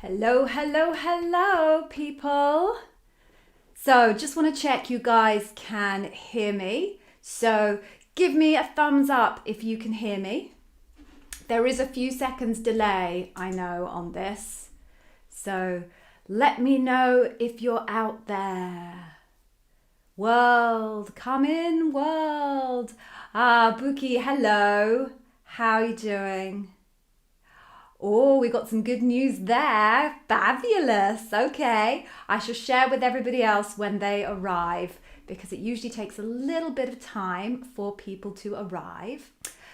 Hello, hello, hello, people. So just want to check you guys can hear me. So give me a thumbs up if you can hear me. There is a few seconds delay, I know, on this. So let me know if you're out there. World, come in, world. Buki, hello. How are you doing? Oh, we got some good news there. Fabulous. Okay. I shall share with everybody else when they arrive because it usually takes a little bit of time for people to arrive.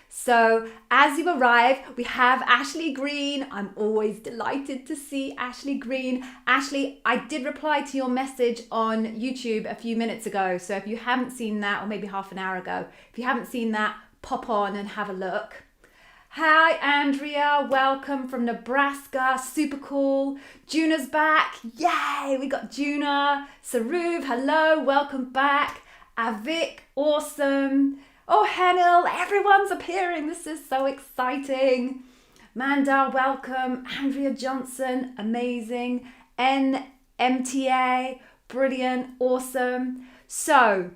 So as you arrive, we have Ashley Green. I'm always delighted to see Ashley Green. Ashley, I did reply to your message on YouTube a few minutes ago. So if you haven't seen that, or maybe half an hour ago, if you haven't seen that, pop on and have a look. Hi, Andrea. Welcome from Nebraska. Super cool. Juna's back. Yay, we got Juna. Saruv, hello. Welcome back. Avik, awesome. Oh, Henil, everyone's appearing. This is so exciting. Manda, welcome. Andrea Johnson, amazing. NMTA, brilliant, awesome. So,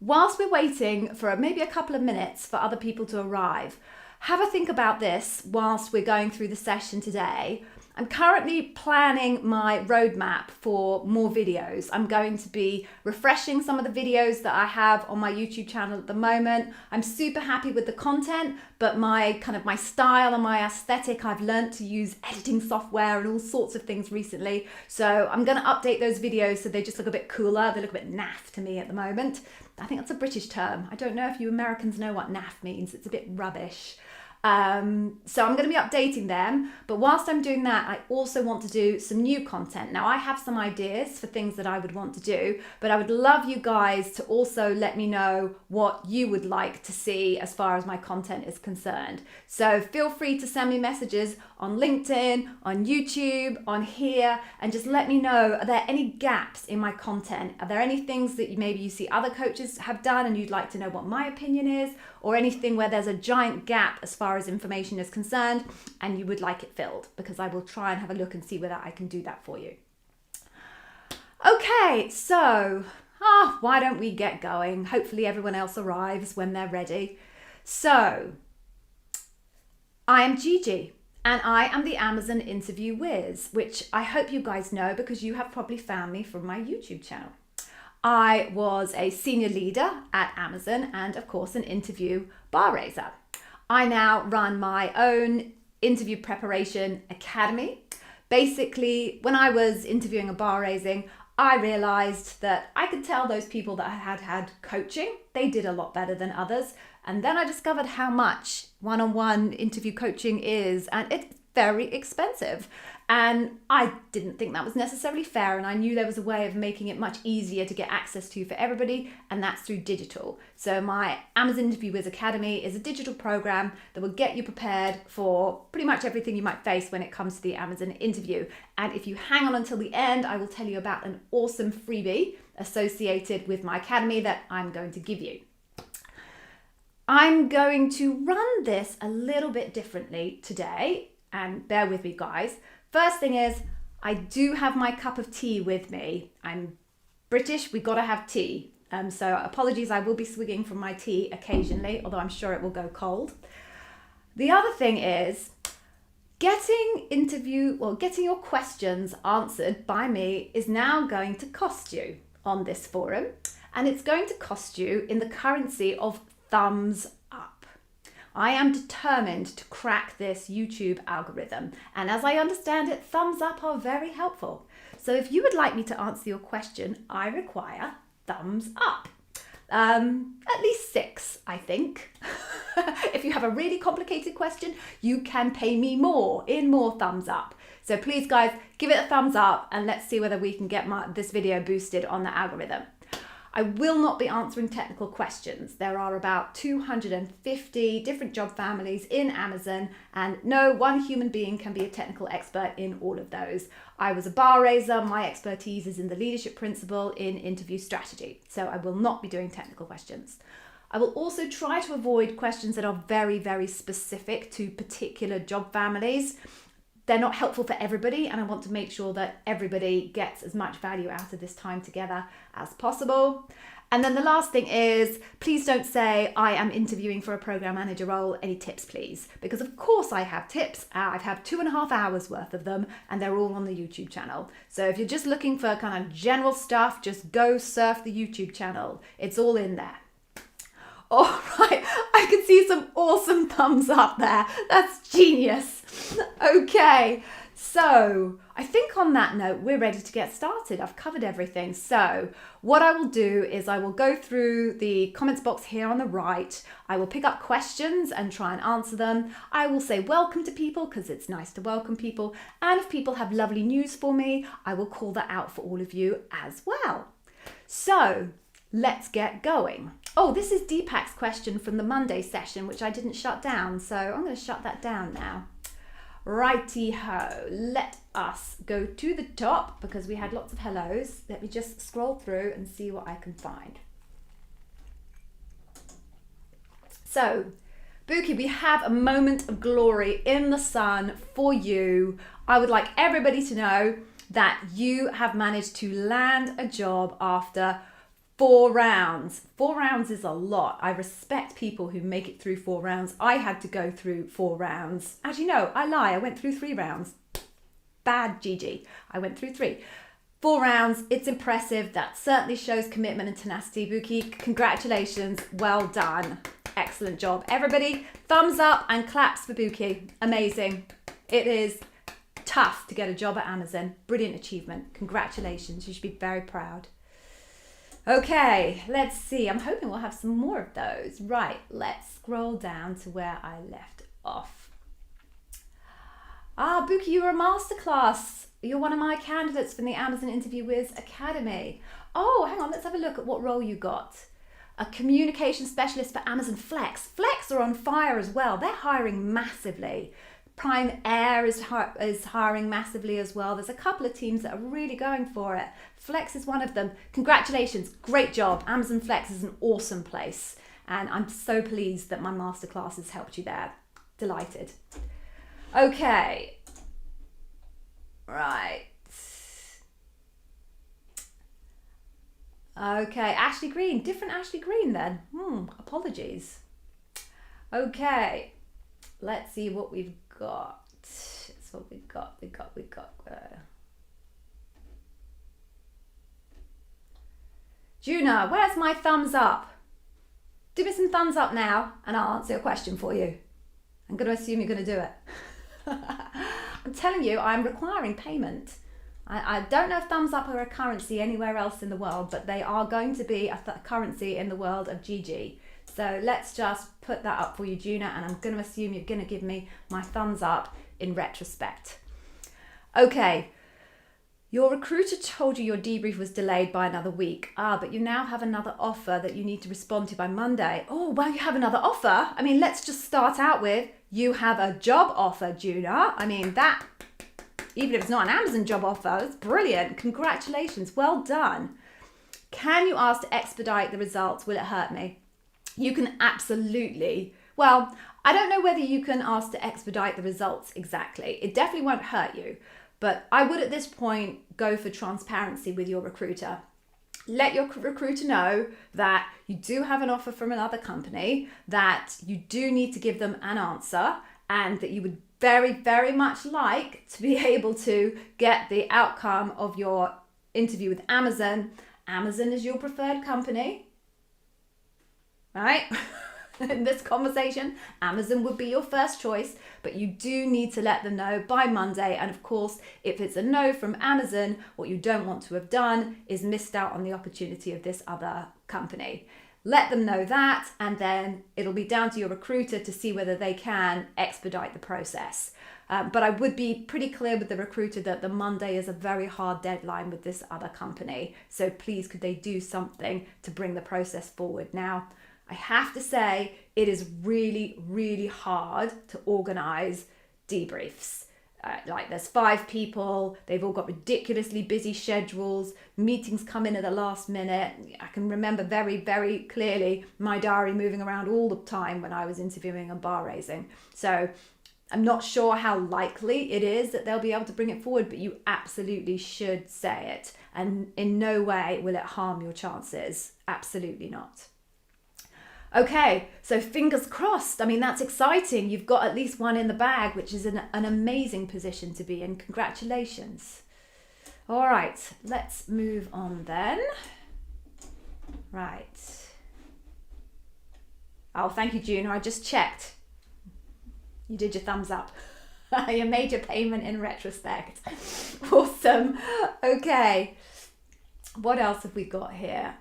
whilst we're waiting for maybe a couple of minutes for other people to arrive, have a think about this whilst we're going through the session today. I'm currently planning my roadmap for more videos. I'm going to be refreshing some of the videos that I have on my YouTube channel at the moment. I'm super happy with the content, but my style and my aesthetic, I've learned to use editing software and all sorts of things recently. So I'm going to update those videos so they just look a bit cooler. They look a bit naff to me at the moment. I think that's a British term. I don't know if you Americans know what naff means. It's a bit rubbish. So I'm going to be updating them, but whilst I'm doing that, I also want to do some new content. Now I have some ideas for things that I would want to do, but I would love you guys to also let me know what you would like to see as far as my content is concerned. So feel free to send me messages on LinkedIn, on YouTube, on here, and just let me know, are there any gaps in my content? Are there any things that maybe you see other coaches have done and you'd like to know what my opinion is, or anything where there's a giant gap as far as information is concerned and you would like it filled, because I will try and have a look and see whether I can do that for you. Okay, so why don't we get going? Hopefully everyone else arrives when they're ready. So I am Gigi and I am the Amazon interview whiz, which I hope you guys know because you have probably found me from my YouTube channel. I was a senior leader at Amazon and of course an interview bar raiser. I now run my own interview preparation academy. Basically, when I was interviewing a bar raising, I realized that I could tell those people that had coaching, they did a lot better than others. And then I discovered how much one-on-one interview coaching is, and it's very expensive. And I didn't think that was necessarily fair, and I knew there was a way of making it much easier to get access to for everybody, and that's through digital. So my Amazon Interview Whiz Academy is a digital program that will get you prepared for pretty much everything you might face when it comes to the Amazon interview. And if you hang on until the end, I will tell you about an awesome freebie associated with my academy that I'm going to give you. I'm going to run this a little bit differently today, and bear with me, guys. First thing is, I do have my cup of tea with me. I'm British, we gotta have tea. So apologies, I will be swigging from my tea occasionally, although I'm sure it will go cold. The other thing is, getting your questions answered by me is now going to cost you on this forum, and it's going to cost you in the currency of thumbs up. I am determined to crack this YouTube algorithm, and as I understand it, thumbs up are very helpful. So if you would like me to answer your question, I require thumbs up. At least 6, I think. If you have a really complicated question, you can pay me more thumbs up. So please guys, give it a thumbs up and let's see whether we can get this video boosted on the algorithm. I will not be answering technical questions. There are about 250 different job families in Amazon, and no one human being can be a technical expert in all of those. I was a bar raiser. My expertise is in the leadership principle in interview strategy. So I will not be doing technical questions. I will also try to avoid questions that are very, very specific to particular job families. they're not helpful for everybody, and I want to make sure that everybody gets as much value out of this time together as possible. And then the last thing is, please don't say, I am interviewing for a program manager role. Any tips, please? Because of course I have tips. I've had 2.5 hours worth of them, and they're all on the YouTube channel. So if you're just looking for kind of general stuff, just go surf the YouTube channel. It's all in there. All right, I can see some awesome thumbs up there. That's genius. Okay, so I think on that note, we're ready to get started. I've covered everything. So what I will do is I will go through the comments box here on the right. I will pick up questions and try and answer them. I will say welcome to people because it's nice to welcome people. And if people have lovely news for me, I will call that out for all of you as well. So let's get going. Oh, this is Deepak's question from the Monday session, which I didn't shut down. So I'm going to shut that down now. Righty-ho, let us go to the top because we had lots of hellos. Let me just scroll through and see what I can find. So, Buki, we have a moment of glory in the sun for you. I would like everybody to know that you have managed to land a job after 4 rounds. 4 rounds is a lot. I respect people who make it through 4 rounds. I had to go through 4 rounds. Actually, no, I lie. I went through 3 rounds. Bad Gigi. I went through 3. 4 rounds. It's impressive. That certainly shows commitment and tenacity. Buki, congratulations. Well done. Excellent job. Everybody, thumbs up and claps for Buki. Amazing. It is tough to get a job at Amazon. Brilliant achievement. Congratulations. You should be very proud. Okay, let's see. I'm hoping we'll have some more of those. Right, let's scroll down to where I left off. Ah, Buki, you're a masterclass. You're one of my candidates from the Amazon Interview Whiz Academy. Oh, hang on, let's have a look at what role you got. A communication specialist for Amazon Flex. Flex are on fire as well. They're hiring massively. Prime Air is hiring massively as well. There's a couple of teams that are really going for it. Flex is one of them. Congratulations, great job. Amazon Flex is an awesome place. And I'm so pleased that my masterclass has helped you there. Delighted. Okay. Right. Okay, Ashley Green. Different Ashley Green then. Apologies. Okay. Let's see what we've got. That's what we got. Juna, where's my thumbs up? Do me some thumbs up now and I'll answer your question for you. I'm going to assume you're going to do it. I'm telling you, I'm requiring payment. I don't know if thumbs up are a currency anywhere else in the world, but they are going to be a currency in the world of GG. So let's just put that up for you, Juna, and I'm going to assume you're going to give me my thumbs up in retrospect. Okay, your recruiter told you your debrief was delayed by another week. But you now have another offer that you need to respond to by Monday. Oh, well, you have another offer? I mean, let's just start out with, you have a job offer, Juna. I mean, that, even if it's not an Amazon job offer, that's brilliant. Congratulations, well done. Can you ask to expedite the results? Will it hurt me? You can absolutely, well, I don't know whether you can ask to expedite the results exactly. It definitely won't hurt you, but I would at this point go for transparency with your recruiter. Let your recruiter know that you do have an offer from another company, that you do need to give them an answer, and that you would very, very much like to be able to get the outcome of your interview with Amazon. Amazon is your preferred company. Right? In this conversation, Amazon would be your first choice, but you do need to let them know by Monday. And of course, if it's a no from Amazon, what you don't want to have done is missed out on the opportunity of this other company. Let them know that, and then it'll be down to your recruiter to see whether they can expedite the process. But I would be pretty clear with the recruiter that the Monday is a very hard deadline with this other company. So please, could they do something to bring the process forward? Now, I have to say, it is really, really hard to organize debriefs. Like there's 5 people, they've all got ridiculously busy schedules, meetings come in at the last minute. I can remember very, very clearly my diary moving around all the time when I was interviewing and bar raising. So I'm not sure how likely it is that they'll be able to bring it forward, but you absolutely should say it. And in no way will it harm your chances. Absolutely not. Okay, so fingers crossed. I mean, that's exciting. You've got at least one in the bag, which is an amazing position to be in. Congratulations. All right, let's move on then. Right. Oh, thank you, Juna. I just checked. You did your thumbs up. You made your payment in retrospect. Awesome. Okay. What else have we got here?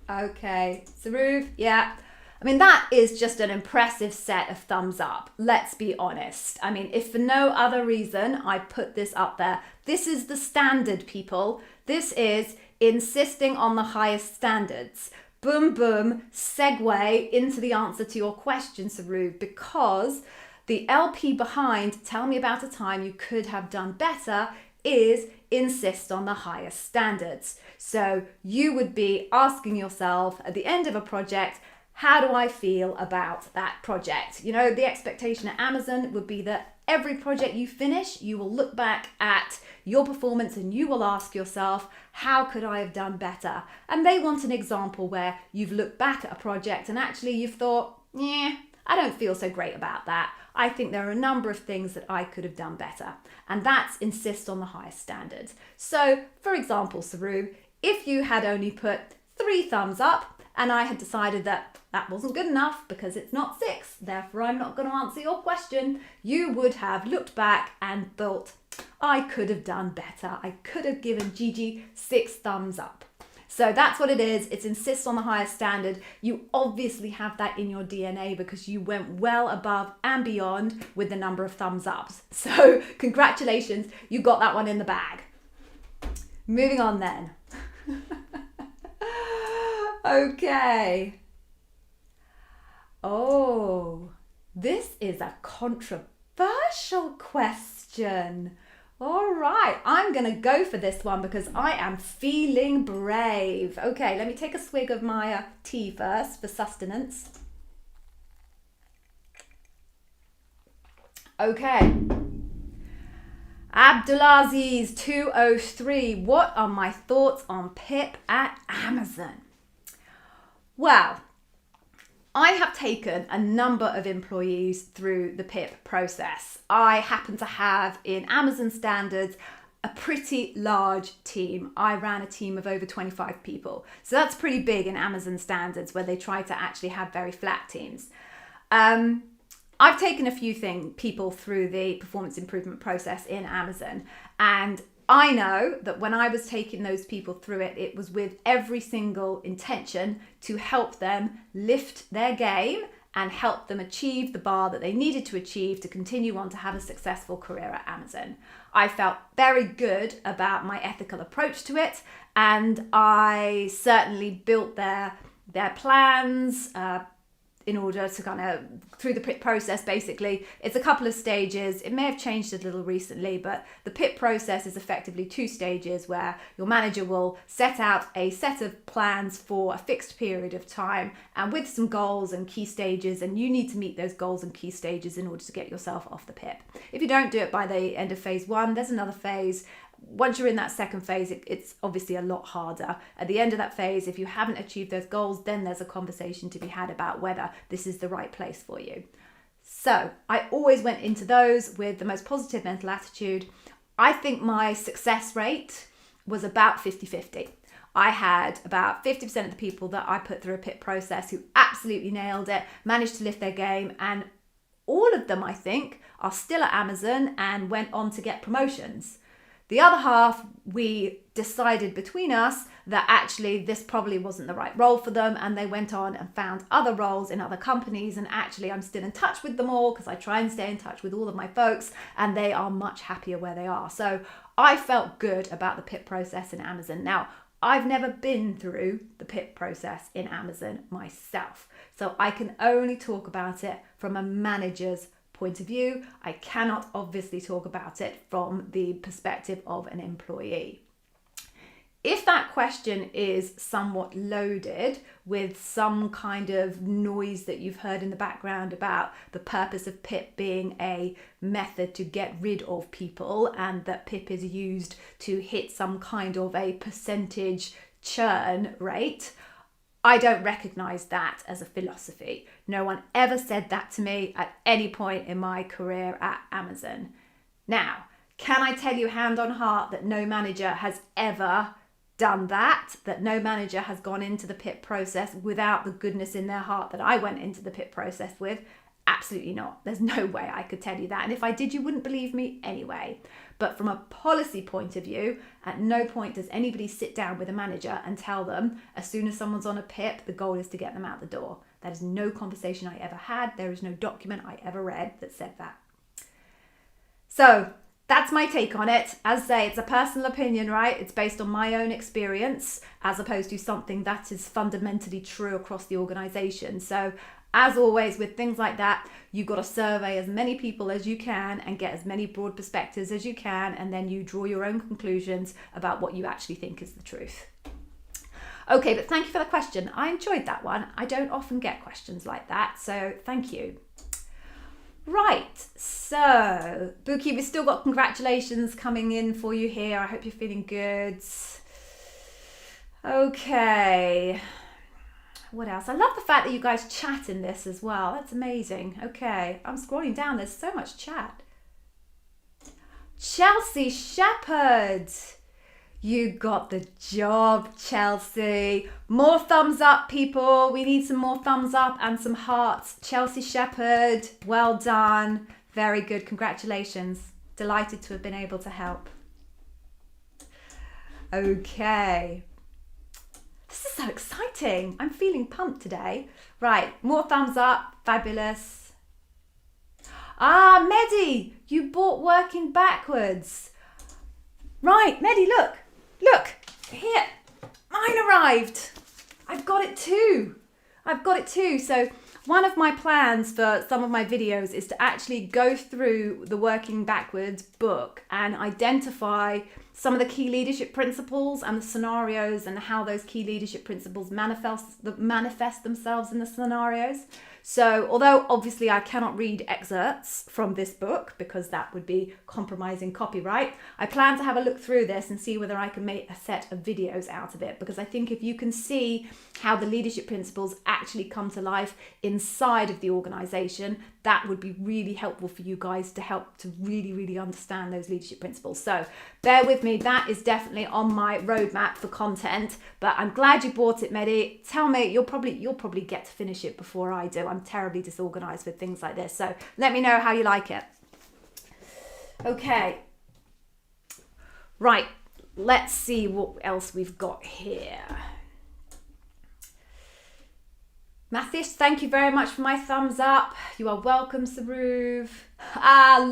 Okay. Saruv, yeah. I mean, that is just an impressive set of thumbs up. Let's be honest. I mean, if for no other reason, I put this up there. This is the standard, people. This is insisting on the highest standards. Boom, boom, segue into the answer to your question, Saruv, because the LP behind, tell me about a time you could have done better, is insist on the highest standards. So you would be asking yourself at the end of a project, how do I feel about that project? You know, the expectation at Amazon would be that every project you finish, you will look back at your performance and you will ask yourself, how could I have done better? And they want an example where you've looked back at a project and actually you've thought, yeah, I don't feel so great about that. I think there are a number of things that I could have done better. And that's insist on the highest standards. So, for example, Saru, if you had only put 3 thumbs up and I had decided that that wasn't good enough because it's not 6, therefore I'm not going to answer your question, you would have looked back and thought, I could have done better. I could have given Gigi 6 thumbs up. So that's what it is. It's insist on the highest standard. You obviously have that in your DNA because you went well above and beyond with the number of thumbs ups. So congratulations, you got that one in the bag. Moving on then. Okay. Oh, this is a controversial question. All right, I'm going to go for this one because I am feeling brave. Okay, let me take a swig of my tea first for sustenance. Okay. Abdulaziz 203, what are my thoughts on PIP at Amazon? Well, I have taken a number of employees through the PIP process. I happen to have in Amazon standards a pretty large team. I ran a team of over 25 people. So that's pretty big in Amazon standards where they try to actually have very flat teams. I've taken a few people through the performance improvement process in Amazon, and I know that when I was taking those people through it, it was with every single intention to help them lift their game and help them achieve the bar that they needed to achieve to continue on to have a successful career at Amazon. I felt very good about my ethical approach to it, and I certainly built their plans, in order to kind of, through the PIP process, basically, it's a couple of stages. It may have changed a little recently, but the PIP process is effectively 2 stages where your manager will set out a set of plans for a fixed period of time and with some goals and key stages, and you need to meet those goals and key stages in order to get yourself off the PIP. If you don't do it by the end of phase 1, there's another phase. Once you're in that second phase, it's obviously a lot harder. At the end of that phase, if you haven't achieved those goals, then there's a conversation to be had about whether this is the right place for you. So I always went into those with the most positive mental attitude. I think my success rate was about 50-50. I had about 50% of the people that I put through a PIP process who absolutely nailed it, managed to lift their game, and all of them, I think, are still at Amazon and went on to get promotions. The other half, we decided between us that actually this probably wasn't the right role for them, and they went on and found other roles in other companies, and actually I'm still in touch with them all because I try and stay in touch with all of my folks, and they are much happier where they are. So I felt good about the PIP process in Amazon. Now, I've never been through the PIP process in Amazon myself, so I can only talk about it from a manager's point of view. I cannot obviously talk about it from the perspective of an employee. If that question is somewhat loaded with some kind of noise that you've heard in the background about the purpose of PIP being a method to get rid of people, and that PIP is used to hit some kind of a percentage churn rate, I don't recognize that as a philosophy. No one ever said that to me at any point in my career at Amazon. Now, can I tell you hand on heart that no manager has ever done that no manager has gone into the PIP process without the goodness in their heart that I went into the PIP process with? Absolutely not. There's no way I could tell you that. And if I did, you wouldn't believe me anyway. But from a policy point of view, at no point does anybody sit down with a manager and tell them as soon as someone's on a PIP, the goal is to get them out the door. That is no conversation I ever had. There is no document I ever read that said that. So that's my take on it. As I say, it's a personal opinion, right? It's based on my own experience as opposed to something that is fundamentally true across the organization. So as always with things like that, you've got to survey as many people as you can and get as many broad perspectives as you can, and then you draw your own conclusions about what you actually think is the truth. Okay, but thank you for the question. I enjoyed that one. I don't often get questions like that, so thank you. Right, so Buki, we've still got congratulations coming in for you here. I hope you're feeling good. Okay, what else? I love the fact that you guys chat in this as well. That's amazing. Okay, I'm scrolling down. There's so much chat. Chelsea Shepherd. You got the job, Chelsea. More thumbs up, people. We need some more thumbs up and some hearts. Chelsea Shepherd, well done. Very good. Congratulations. Delighted to have been able to help. Okay. This is so exciting. I'm feeling pumped today. Right, more thumbs up. Fabulous. Ah, Medi, you bought Working Backwards. Right, Medi, look. Look, here, mine arrived. I've got it too. So one of my plans for some of my videos is to actually go through the Working Backwards book and identify some of the key leadership principles and the scenarios and how those key leadership principles manifest themselves in the scenarios. So although obviously I cannot read excerpts from this book because that would be compromising copyright, I plan to have a look through this and see whether I can make a set of videos out of it, because I think if you can see how the leadership principles actually come to life inside of the organization, that would be really helpful for you guys to help to really understand those leadership principles. So bear with me, that is definitely on my roadmap for content, but I'm glad you bought it, Medi. Tell me, you'll probably get to finish it before I do. I'm terribly disorganized with things like this, so let me know how you like it. Okay, right, let's see what else we've got here. Mathis, thank you very much for my thumbs up. You are welcome, Saruv.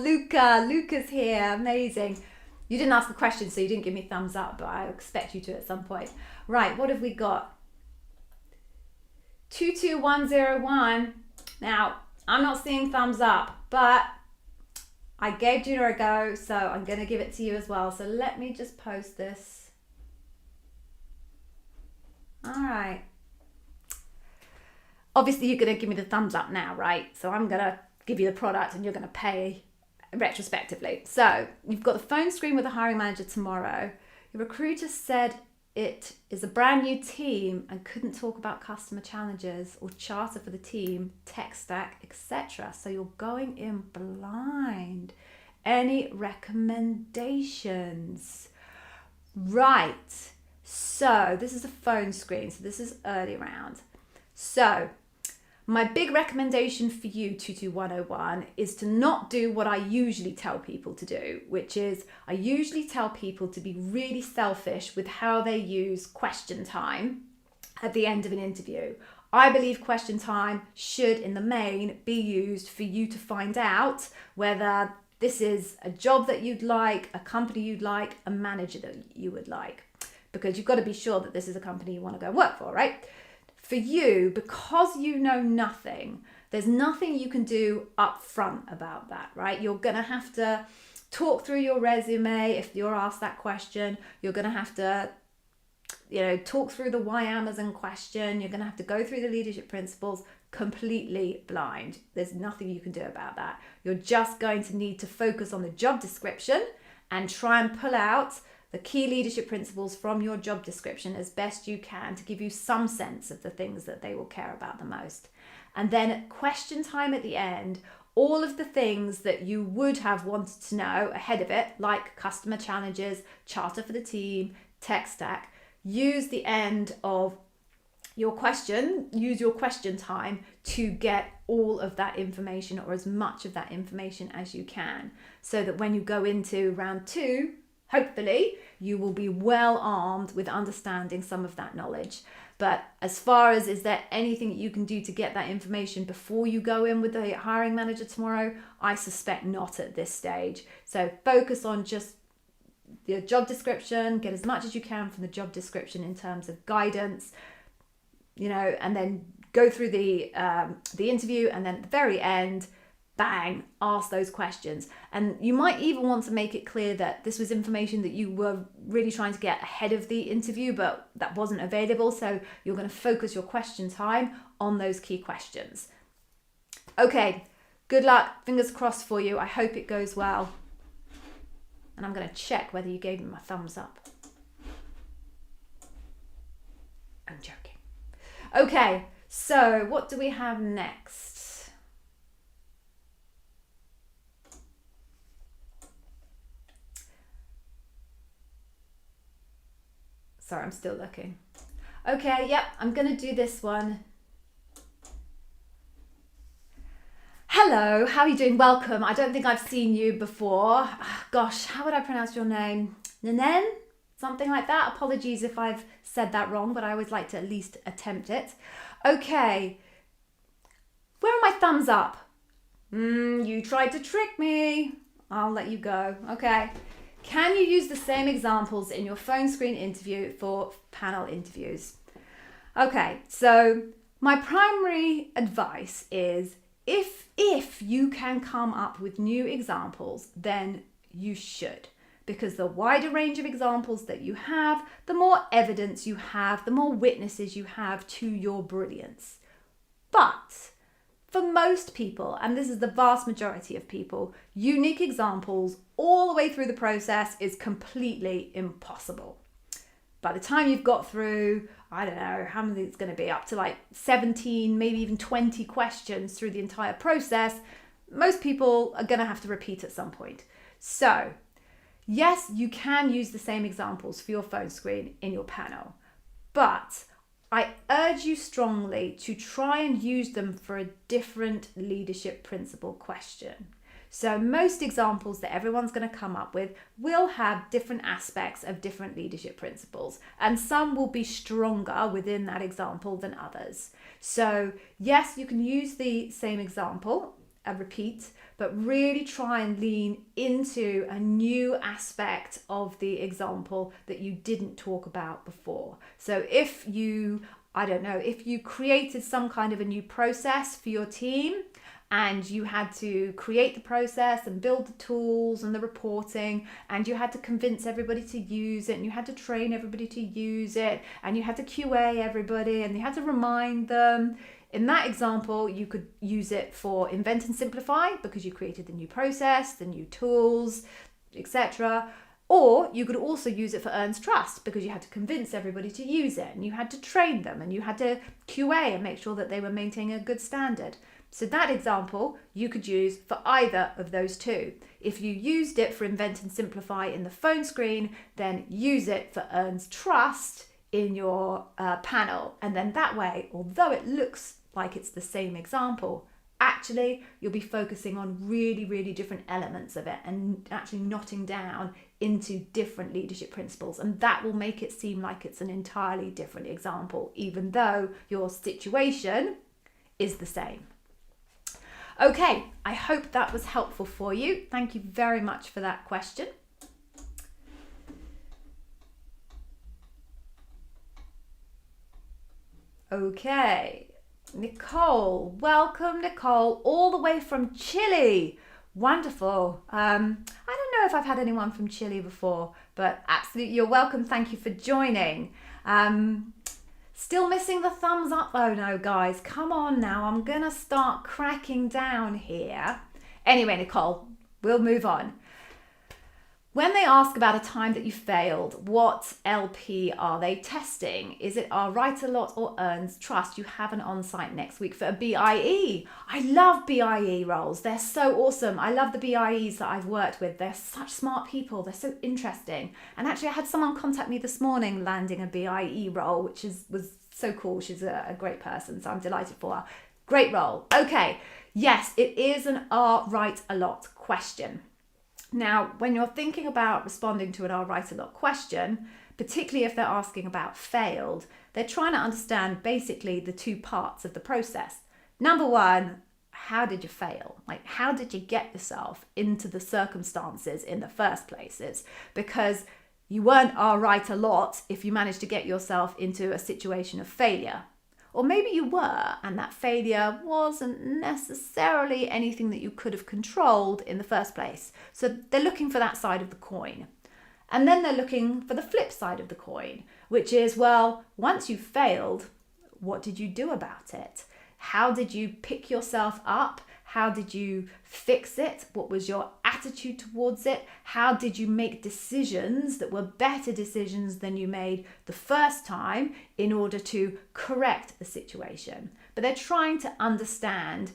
Luca's here, amazing. You didn't ask the question, so you didn't give me thumbs up, but I expect you to at some point. Right, what have we got? 22101. Now, I'm not seeing thumbs up, but I gave Juna a go, so I'm going to give it to you as well. So let me just post this. All right. Obviously, you're going to give me the thumbs up now, right? So I'm going to give you the product and you're going to pay retrospectively. So you've got the phone screen with the hiring manager tomorrow. Your recruiter said it is a brand new team and couldn't talk about customer challenges or charter for the team, tech stack, etc. So you're going in blind. Any recommendations? Right. So this is a phone screen. So this is early round. So my big recommendation for you, 22101, is to not do what I usually tell people to do, which is I usually tell people to be really selfish with how they use question time at the end of an interview. I believe question time should, in the main, be used for you to find out whether this is a job that you'd like, a company you'd like, a manager that you would like, because you've got to be sure that this is a company you want to go work for, right? For you, because you know nothing, there's nothing you can do up front about that, right? You're going to have to talk through your resume if you're asked that question. You're going to have to talk through the why Amazon question. You're going to have to go through the leadership principles completely blind. There's nothing you can do about that. You're just going to need to focus on the job description and try and pull out the key leadership principles from your job description as best you can to give you some sense of the things that they will care about the most. And then at question time at the end, all of the things that you would have wanted to know ahead of it, like customer challenges, charter for the team, tech stack, use the end of your question time to get all of that information, or as much of that information as you can, so that when you go into round 2, hopefully you will be well armed with understanding some of that knowledge. But as far as, is there anything that you can do to get that information before you go in with the hiring manager tomorrow? I suspect not at this stage. So focus on just your job description, get as much as you can from the job description in terms of guidance, and then go through the interview, and then at the very end, bang, ask those questions. And you might even want to make it clear that this was information that you were really trying to get ahead of the interview, but that wasn't available. So you're going to focus your question time on those key questions. Okay, good luck. Fingers crossed for you. I hope it goes well. And I'm going to check whether you gave me a thumbs up. I'm joking. Okay, so what do we have next? Sorry, I'm still looking. Okay, yep, I'm going to do this one. Hello, how are you doing? Welcome. I don't think I've seen you before. Gosh, how would I pronounce your name? Nanen? Something like that. Apologies if I've said that wrong, but I always like to at least attempt it. Okay. Where are my thumbs up? You tried to trick me. I'll let you go. Okay. Can you use the same examples in your phone screen interview for panel interviews? Okay, so my primary advice is if you can come up with new examples, then you should. Because the wider range of examples that you have, the more evidence you have, the more witnesses you have to your brilliance. But for most people, and this is the vast majority of people, unique examples all the way through the process is completely impossible. By the time you've got through, I don't know how many it's going to be, up to like 17, maybe even 20 questions through the entire process, most people are going to have to repeat at some point. So, yes, you can use the same examples for your phone screen in your panel, but I urge you strongly to try and use them for a different leadership principle question. So most examples that everyone's going to come up with will have different aspects of different leadership principles, and some will be stronger within that example than others. So yes, you can use the same example, a repeat, but really try and lean into a new aspect of the example that you didn't talk about before. So if you created some kind of a new process for your team, and you had to create the process and build the tools and the reporting, and you had to convince everybody to use it, and you had to train everybody to use it, and you had to QA everybody, and you had to remind them. In that example, you could use it for invent and simplify because you created the new process, the new tools, etc. Or you could also use it for earns trust because you had to convince everybody to use it, and you had to train them, and you had to QA and make sure that they were maintaining a good standard. So that example you could use for either of those two. If you used it for invent and simplify in the phone screen, then use it for earns trust in your panel. And then that way, although it looks like it's the same example, actually you'll be focusing on really, really different elements of it and actually knotting down into different leadership principles. And that will make it seem like it's an entirely different example, even though your situation is the same. Okay, I hope that was helpful for you. Thank you very much for that question. Okay, Nicole, welcome Nicole, all the way from Chile. Wonderful. I don't know if I've had anyone from Chile before, but absolutely, you're welcome. Thank you for joining. Still missing the thumbs up though, no guys, come on now. I'm gonna start cracking down here. Anyway, Nicole, we'll move on. When they ask about a time that you failed, what LP are they testing? Is it our write a lot or earns trust? You have an on-site next week for a BIE. I love BIE roles. They're so awesome. I love the BIEs that I've worked with. They're such smart people. They're so interesting. And actually I had someone contact me this morning landing a BIE role, which was so cool. She's a great person, so I'm delighted for her. Great role. Okay. Yes, it is an write a lot question. Now, when you're thinking about responding to an I'll write a lot question, particularly if they're asking about failed, they're trying to understand basically the two parts of the process. Number one, how did you fail? Like, how did you get yourself into the circumstances in the first places? Because you weren't I'll write a lot if you managed to get yourself into a situation of failure. Or maybe you were, and that failure wasn't necessarily anything that you could have controlled in the first place. So they're looking for that side of the coin. And then they're looking for the flip side of the coin, which is, well, once you failed, what did you do about it? How did you pick yourself up? How did you fix it? What was your attitude towards it? How did you make decisions that were better decisions than you made the first time in order to correct the situation? But they're trying to understand,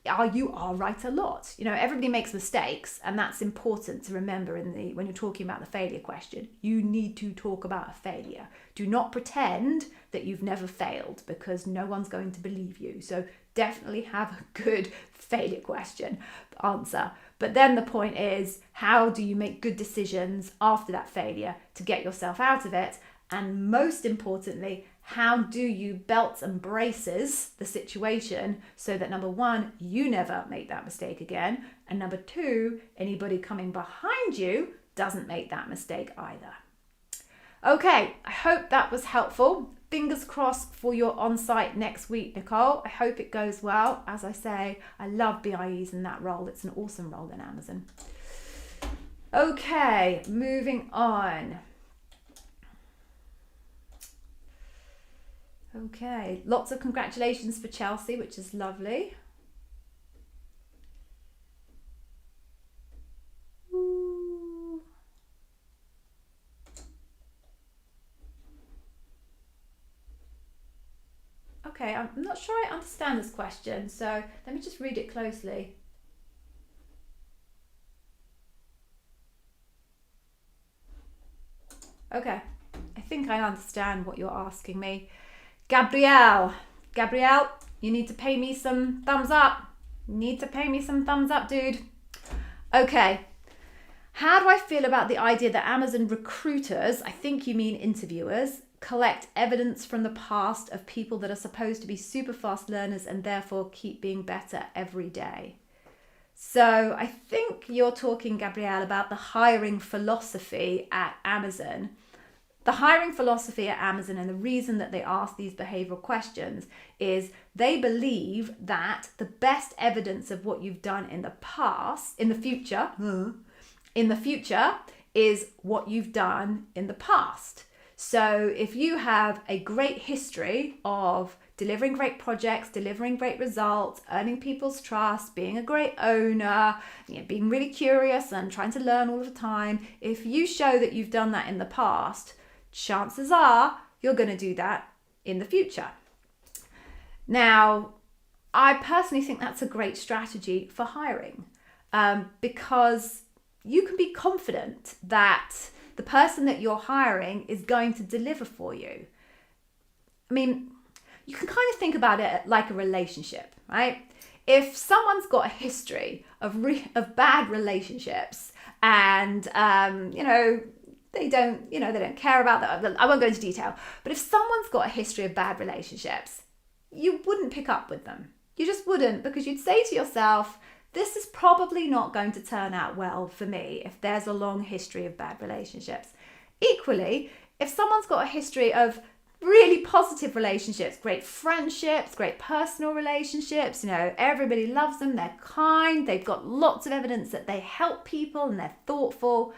are you I'll write a lot? You know, everybody makes mistakes, and that's important to remember when you're talking about the failure question. You need to talk about a failure. Do not pretend that you've never failed, because no one's going to believe you. So definitely have a good failure question answer. But then the point is, how do you make good decisions after that failure to get yourself out of it? And most importantly, how do you belt and braces the situation so that number one, you never make that mistake again, and number two, anybody coming behind you doesn't make that mistake either. Okay, I hope that was helpful. Fingers crossed for your on-site next week, Nicole. I hope it goes well. As I say, I love BIEs in that role. It's an awesome role in Amazon. Okay, moving on. Okay, lots of congratulations for Chelsea, which is lovely. Ooh. Okay, I'm not sure I understand this question, so let me just read it closely. Okay, I think I understand what you're asking me. Gabrielle, you need to pay me some thumbs up. You need to pay me some thumbs up, dude. Okay, how do I feel about the idea that Amazon recruiters, I think you mean interviewers, collect evidence from the past of people that are supposed to be super fast learners and therefore keep being better every day? So I think you're talking, Gabrielle, about the hiring philosophy at Amazon. The hiring philosophy at Amazon, and the reason that they ask these behavioral questions, is they believe that the best evidence of what you've done in the past, in the future, is what you've done in the past. So if you have a great history of delivering great projects, delivering great results, earning people's trust, being a great owner, being really curious and trying to learn all the time, if you show that you've done that in the past, chances are you're going to do that in the future. Now, I personally think that's a great strategy for hiring, because you can be confident that the person that you're hiring is going to deliver for you. I mean, you can kind of think about it like a relationship, right? If someone's got a history of bad relationships and, they don't care about that. I won't go into detail, but if someone's got a history of bad relationships, you wouldn't pick up with them. You just wouldn't, because you'd say to yourself, this is probably not going to turn out well for me if there's a long history of bad relationships. Equally, if someone's got a history of really positive relationships, great friendships, great personal relationships. Everybody loves them. They're kind. They've got lots of evidence that they help people and they're thoughtful.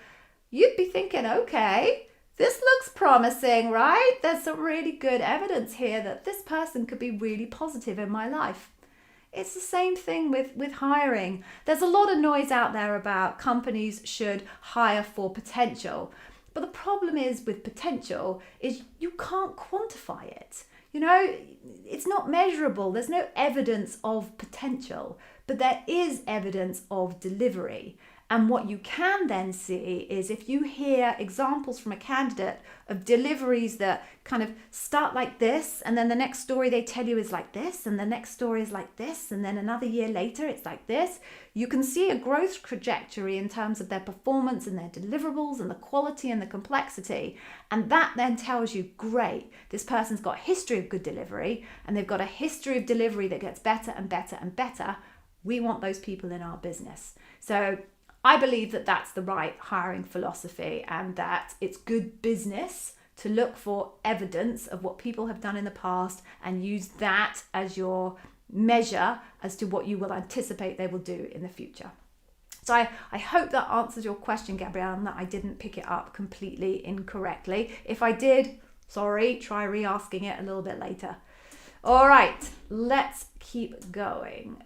You'd be thinking, okay, this looks promising, right? There's some really good evidence here that this person could be really positive in my life. It's the same thing with hiring. There's a lot of noise out there about companies should hire for potential. But the problem is with potential is you can't quantify it. It's not measurable. There's no evidence of potential, but there is evidence of delivery. And what you can then see is if you hear examples from a candidate of deliveries that kind of start like this, and then the next story they tell you is like this, and the next story is like this, and then another year later it's like this, you can see a growth trajectory in terms of their performance and their deliverables and the quality and the complexity. And that then tells you, great, this person's got a history of good delivery, and they've got a history of delivery that gets better and better and better. We want those people in our business. So I believe that that's the right hiring philosophy, and that it's good business to look for evidence of what people have done in the past and use that as your measure as to what you will anticipate they will do in the future. So I hope that answers your question, Gabrielle, and that I didn't pick it up completely incorrectly. If I did, sorry, try re-asking it a little bit later. All right, let's keep going.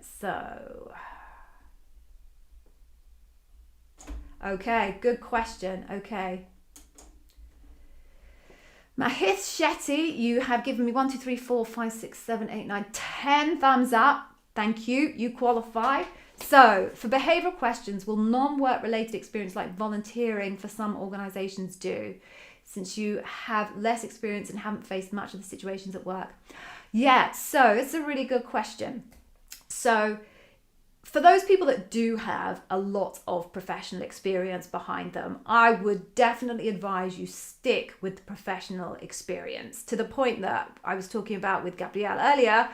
Okay, good question. Okay. Mahith Shetty, you have given me 1, 2, 3, 4, 5, 6, 7, 8, 9, 10 thumbs up. Thank you. You qualify. So, for behavioural questions, will non-work related experience like volunteering for some organisations do, since you have less experience and haven't faced much of the situations at work? Yeah, so it's a really good question. So, for those people that do have a lot of professional experience behind them, I would definitely advise you stick with the professional experience, to the point that I was talking about with Gabrielle earlier.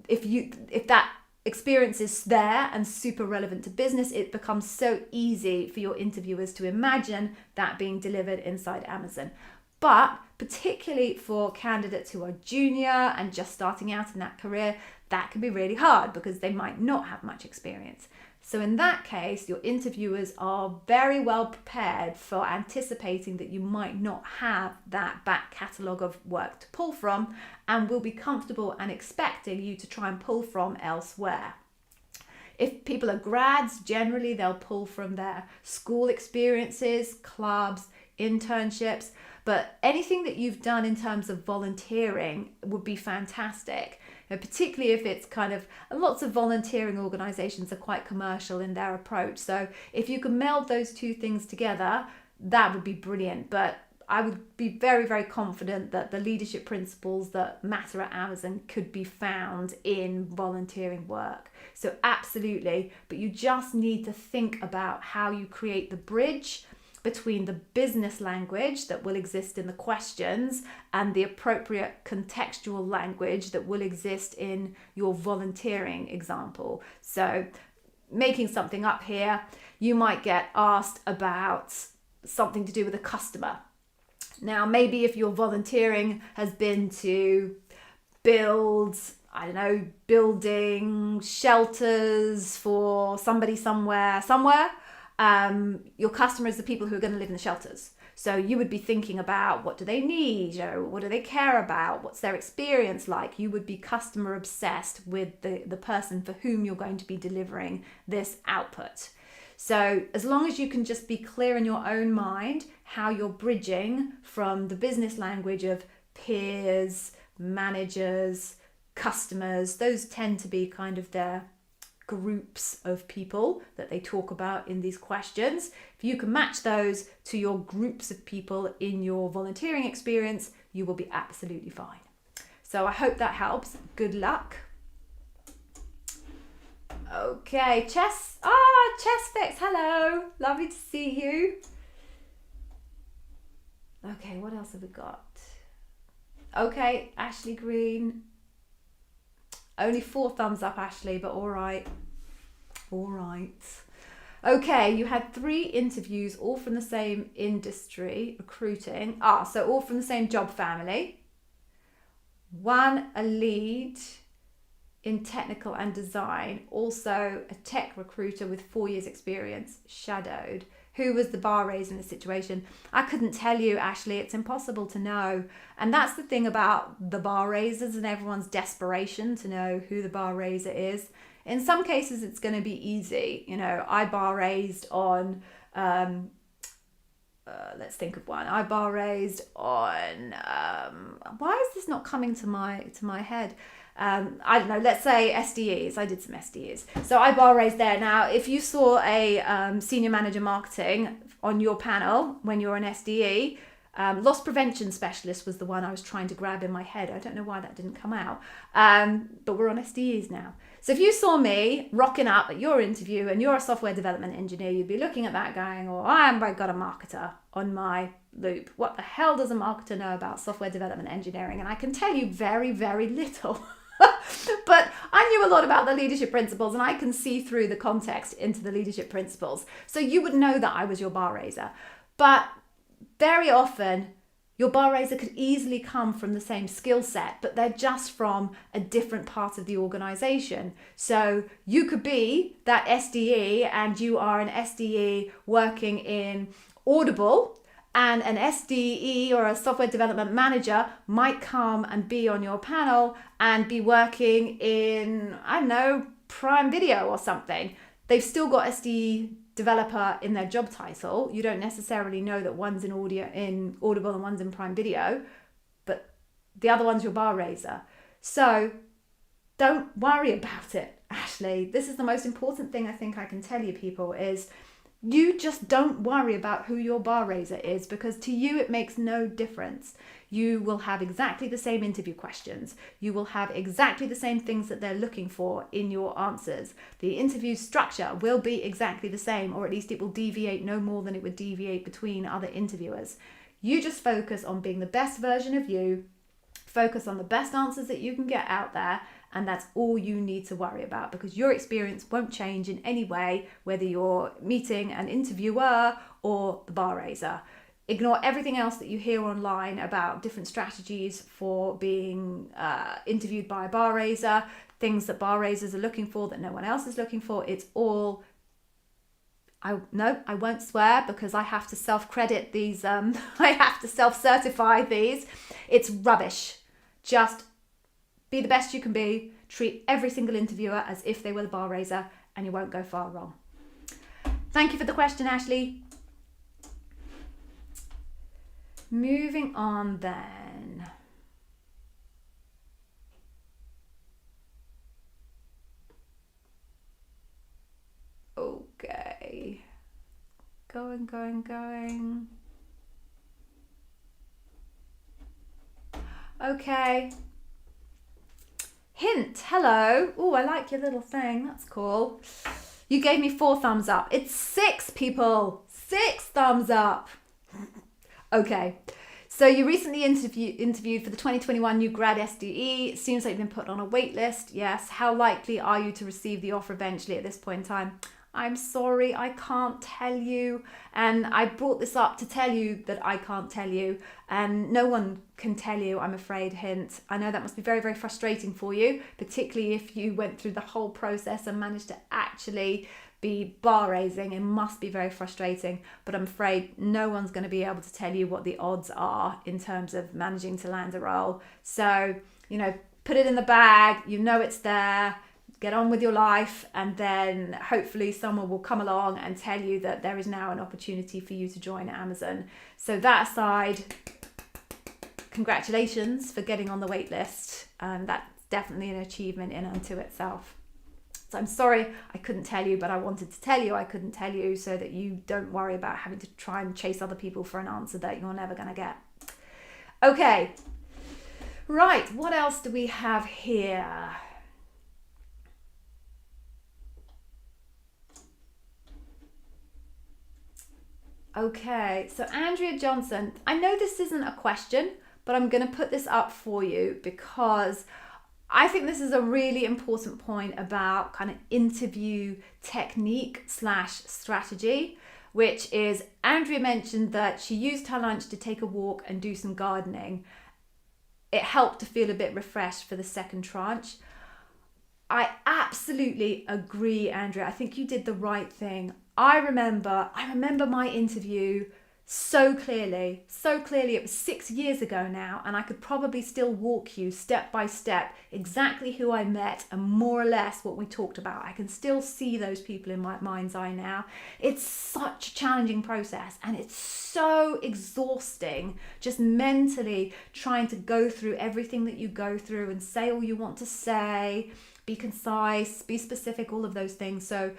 If that experience is there and super relevant to business, it becomes so easy for your interviewers to imagine that being delivered inside Amazon. But particularly for candidates who are junior and just starting out in that career, that can be really hard because they might not have much experience. So in that case, your interviewers are very well prepared for anticipating that you might not have that back catalogue of work to pull from, and will be comfortable and expecting you to try and pull from elsewhere. If people are grads, generally they'll pull from their school experiences, clubs, internships, but anything that you've done in terms of volunteering would be fantastic. Particularly if it's kind of, lots of volunteering organisations are quite commercial in their approach. So if you can meld those two things together, that would be brilliant. But I would be very, very confident that the leadership principles that matter at Amazon could be found in volunteering work. So absolutely, but you just need to think about how you create the bridge between the business language that will exist in the questions and the appropriate contextual language that will exist in your volunteering example. So making something up here, you might get asked about something to do with a customer. Now, maybe if your volunteering has been to build, building shelters for somebody somewhere, your customers are the people who are going to live in the shelters. So you would be thinking about, what do they need? What do they care about? What's their experience like? You would be customer obsessed with the person for whom you're going to be delivering this output. So as long as you can just be clear in your own mind how you're bridging from the business language of peers, managers, customers, those tend to be kind of their groups of people that they talk about in these questions. If you can match those to your groups of people in your volunteering experience, you will be absolutely fine. So I hope that helps. Good luck. Okay, Chess Fix, hello. Lovely to see you. Okay, what else have we got? Okay, Ashley Green. Only 4 thumbs up, Ashley, but all right. All right. Okay, you had 3 interviews, all from the same industry, recruiting. So all from the same job family. one, a lead in technical and design, also a tech recruiter with 4 years experience, shadowed. Who was the bar raiser in the situation? I couldn't tell you, Ashley. It's impossible to know. And that's the thing about the bar raisers and everyone's desperation to know who the bar raiser is. In some cases, it's going to be easy. You know, I bar raised on, let's think of one. I bar raised on, why is this not coming to my head? I don't know, let's say SDEs. I did some SDEs. So I bar raised there. Now, if you saw a senior manager marketing on your panel when you're an SDE, loss prevention specialist was the one I was trying to grab in my head. I don't know why that didn't come out. But we're on SDEs now. So if you saw me rocking up at your interview and you're a software development engineer, you'd be looking at that going, oh, I've got a marketer on my loop. What the hell does a marketer know about software development engineering? And I can tell you very, very little. But I knew a lot about the leadership principles, and I can see through the context into the leadership principles. So you would know that I was your bar raiser. But very often, your bar raiser could easily come from the same skill set, but they're just from a different part of the organization. So you could be that SDE and you are an SDE working in Audible, and an SDE or a software development manager might come and be on your panel and be working in, I don't know, Prime Video or something. They've still got SDE developer in their job title. You don't necessarily know that one's in Audible and one's in Prime Video, but the other one's your bar raiser. So don't worry about it, Ashley. This is the most important thing I think I can tell you, people, is you just don't worry about who your bar raiser is, because to you it makes no difference. You will have exactly the same interview questions. You will have exactly the same things that they're looking for in your answers. The interview structure will be exactly the same, or at least it will deviate no more than it would deviate between other interviewers. You just focus on being the best version of you, focus on the best answers that you can get out there, and that's all you need to worry about, because your experience won't change in any way, whether you're meeting an interviewer or the bar raiser. Ignore everything else that you hear online about different strategies for being interviewed by a bar raiser, things that bar raisers are looking for that no one else is looking for. It's all, I won't swear because I have to self-credit these, I have to self-certify these. It's rubbish. Just be the best you can be. Treat every single interviewer as if they were the bar raiser, and you won't go far wrong. Thank you for the question, Ashley. Moving on then. Okay. Going. Okay. Hint, hello. Oh, I like your little thing. That's cool. You gave me 4 thumbs up. It's 6, people. 6 thumbs up. Okay. So you recently interviewed for the 2021 new Grad SDE. It seems like you've been put on a wait list. Yes. How likely are you to receive the offer eventually at this point in time? I'm sorry, I can't tell you. And I brought this up to tell you that I can't tell you. And no one can tell you, I'm afraid, hint. I know that must be very, very frustrating for you, particularly if you went through the whole process and managed to actually be bar raising. It must be very frustrating, but I'm afraid no one's going to be able to tell you what the odds are in terms of managing to land a role. So, put it in the bag, it's there. Get on with your life, and then hopefully someone will come along and tell you that there is now an opportunity for you to join Amazon. So that aside, congratulations for getting on the wait list. That's definitely an achievement in unto itself. So I'm sorry I couldn't tell you, but I wanted to tell you I couldn't tell you so that you don't worry about having to try and chase other people for an answer that you're never going to get. Okay, right, what else do we have here? Okay, so Andrea Johnson, I know this isn't a question, but I'm going to put this up for you because I think this is a really important point about kind of interview technique / strategy, which is Andrea mentioned that she used her lunch to take a walk and do some gardening. it helped to feel a bit refreshed for the second tranche. I absolutely agree, Andrea. I think you did the right thing. I remember my interview so clearly. It was 6 years ago now, and I could probably still walk you step by step exactly who I met and more or less what we talked about. I can still see those people in my mind's eye now. It's such a challenging process, and it's so exhausting just mentally trying to go through everything that you go through and say all you want to say, be concise, be specific, all of those things. So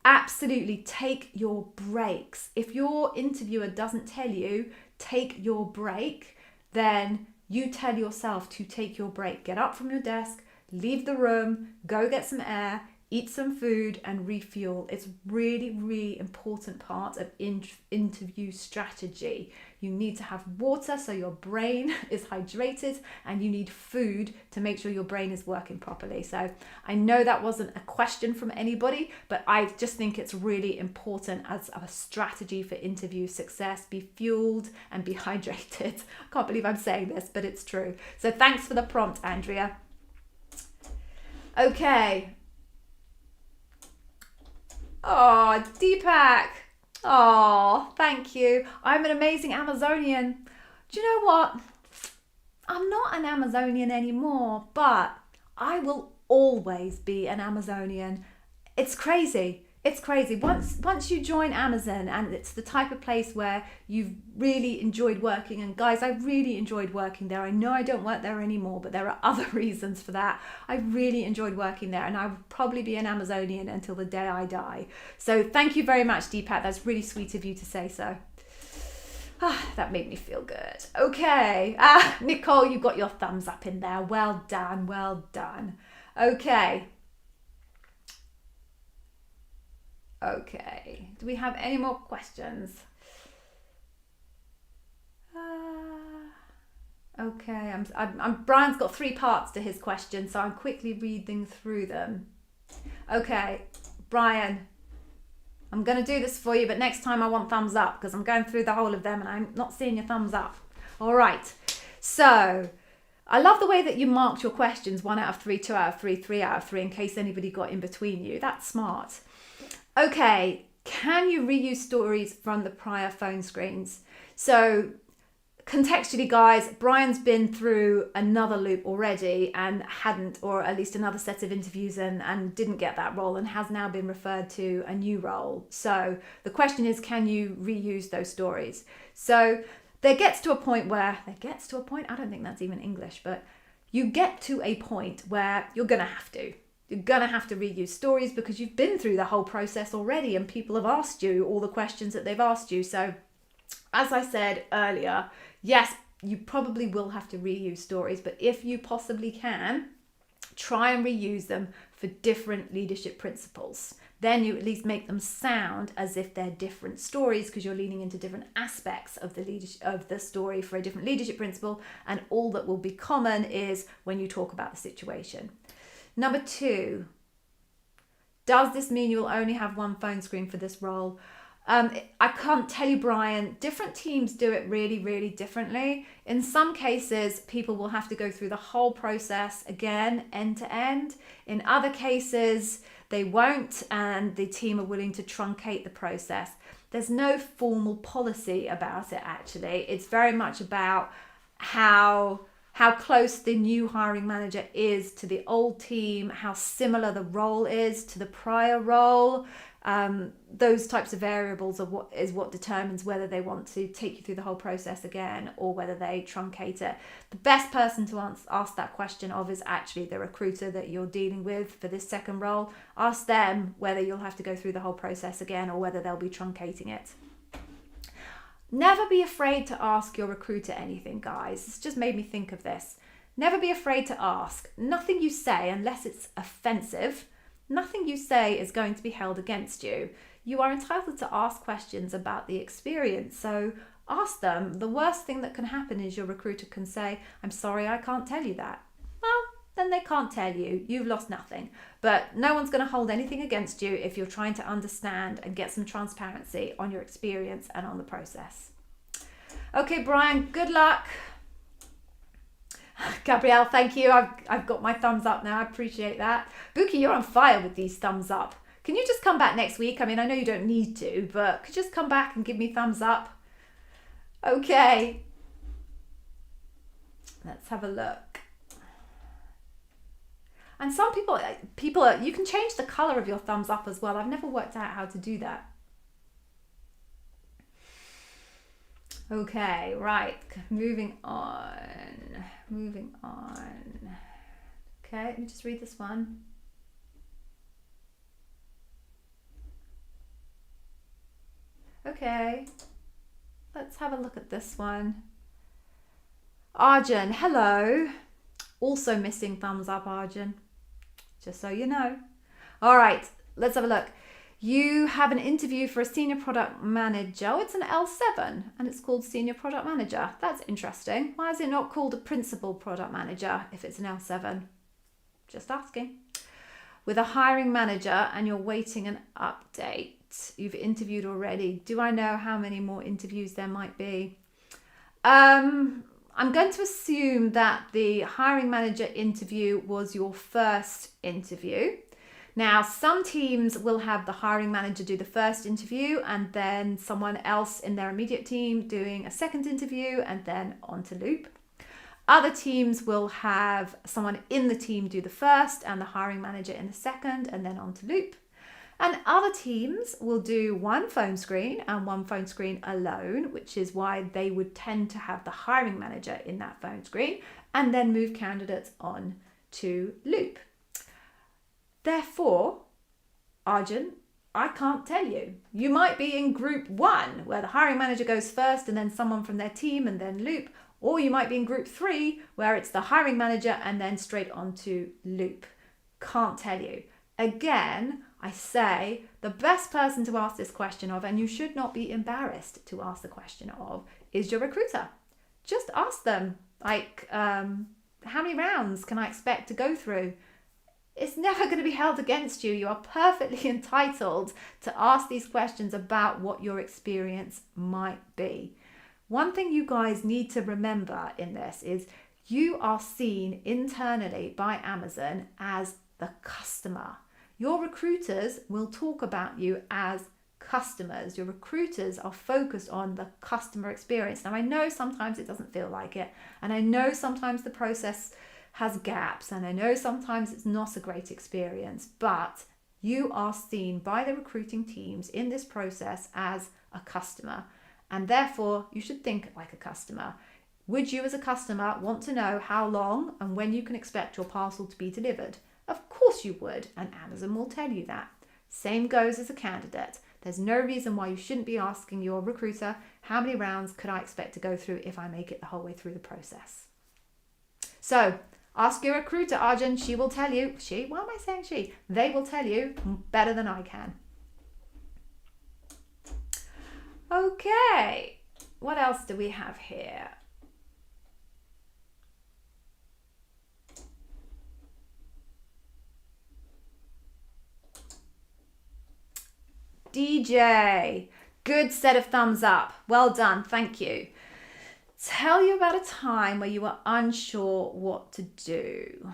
absolutely take your breaks. If your interviewer doesn't tell you, take your break, then you tell yourself to take your break. Get up from your desk, leave the room, go get some air, eat some food and refuel. It's really, really important part of interview strategy. You need to have water so your brain is hydrated, and you need food to make sure your brain is working properly. So I know that wasn't a question from anybody, but I just think it's really important as a strategy for interview success. Be fueled and be hydrated. I can't believe I'm saying this, but it's true. So thanks for the prompt, Andrea. Okay. Oh, Deepak. Oh, thank you. I'm an amazing Amazonian. Do you know what? I'm not an Amazonian anymore, but I will always be an Amazonian. It's crazy. It's crazy. Once you join Amazon, and it's the type of place where you've really enjoyed working, and guys, I really enjoyed working there. I know I don't work there anymore, but there are other reasons for that. I really enjoyed working there, and I would probably be an Amazonian until the day I die. So thank you very much, Deepak. That's really sweet of you to say so. That made me feel good. Okay. Nicole, you got your thumbs up in there. Well done. Well done. Okay. Okay, do we have any more questions? Okay, Brian's got 3 parts to his question, so I'm quickly reading through them. Okay, Brian, I'm going to do this for you, but next time I want thumbs up because I'm going through the whole of them and I'm not seeing your thumbs up. All right, so I love the way that you marked your questions 1 out of 3, 2 out of 3, 3 out of 3 in case anybody got in between you. That's smart. Okay, can you reuse stories from the prior phone screens? So contextually, guys, Brian's been through another loop already and hadn't, or at least another set of interviews and didn't get that role and has now been referred to a new role. So the question is, can you reuse those stories? So I don't think that's even English, but you get to a point where you're going to have to. You're going to have to reuse stories because you've been through the whole process already and people have asked you all the questions that they've asked you. So as I said earlier, yes, you probably will have to reuse stories, but if you possibly can, try and reuse them for different leadership principles. Then you at least make them sound as if they're different stories because you're leaning into different aspects of the story for a different leadership principle, and all that will be common is when you talk about the situation. Number 2, does this mean you will only have 1 phone screen for this role? I can't tell you, Brian. Different teams do it really, really differently. In some cases, people will have to go through the whole process again, end to end. In other cases, they won't, and the team are willing to truncate the process. There's no formal policy about it, actually. It's very much about how close the new hiring manager is to the old team, how similar the role is to the prior role. Those types of variables are what determines whether they want to take you through the whole process again or whether they truncate it. The best person to ask that question of is actually the recruiter that you're dealing with for this second role. Ask them whether you'll have to go through the whole process again or whether they'll be truncating it. Never be afraid to ask your recruiter anything, guys. It's just made me think of this. Never be afraid to ask. Nothing you say, unless it's offensive, nothing you say is going to be held against you. You are entitled to ask questions about the experience, so ask them. The worst thing that can happen is your recruiter can say, "I'm sorry, I can't tell you that." Well, then they can't tell you. You've lost nothing. But no one's going to hold anything against you if you're trying to understand and get some transparency on your experience and on the process. Okay, Brian, good luck. Gabrielle, thank you. I've got my thumbs up now. I appreciate that. Buki, you're on fire with these thumbs up. Can you just come back next week? I mean, I know you don't need to, but could you just come back and give me thumbs up? Okay. Let's have a look. And some people, you can change the color of your thumbs up as well. I've never worked out how to do that. Okay, right. Moving on. Okay, let me just read this one. Okay, let's have a look at this one. Arjun, hello. Also missing thumbs up, Arjun. Just so you know. All right, let's have a look. You have an interview for a senior product manager. Oh, it's an L7 and it's called senior product manager. That's interesting. Why is it not called a principal product manager if it's an L7? Just asking. With a hiring manager and you're waiting an update. You've interviewed already. Do I know how many more interviews there might be? I'm going to assume that the hiring manager interview was your first interview. Now, some teams will have the hiring manager do the first interview and then someone else in their immediate team doing a second interview and then on to loop. Other teams will have someone in the team do the first and the hiring manager in the second and then on to loop. And other teams will do one phone screen and one phone screen alone, which is why they would tend to have the hiring manager in that phone screen and then move candidates on to loop. Therefore, Arjun, I can't tell you. You might be in group 1 where the hiring manager goes first and then someone from their team and then loop, or you might be in group 3 where it's the hiring manager and then straight on to loop. Can't tell you. Again, I say the best person to ask this question of, and you should not be embarrassed to ask the question of, is your recruiter. Just ask them, like, how many rounds can I expect to go through? It's never going to be held against you. You are perfectly entitled to ask these questions about what your experience might be. One thing you guys need to remember in this is you are seen internally by Amazon as the customer. Your recruiters will talk about you as customers. Your recruiters are focused on the customer experience. Now, I know sometimes it doesn't feel like it, and I know sometimes the process has gaps, and I know sometimes it's not a great experience, but you are seen by the recruiting teams in this process as a customer, and therefore you should think like a customer. Would you as a customer want to know how long and when you can expect your parcel to be delivered? Of course you would, and Amazon will tell you that. Same goes as a candidate. There's no reason why you shouldn't be asking your recruiter, how many rounds could I expect to go through if I make it the whole way through the process? So, ask your recruiter, Arjun. She will tell you. Why am I saying she? They will tell you better than I can. Okay. What else do we have here? DJ. Good set of thumbs up. Well done. Thank you. Tell you about a time where you were unsure what to do.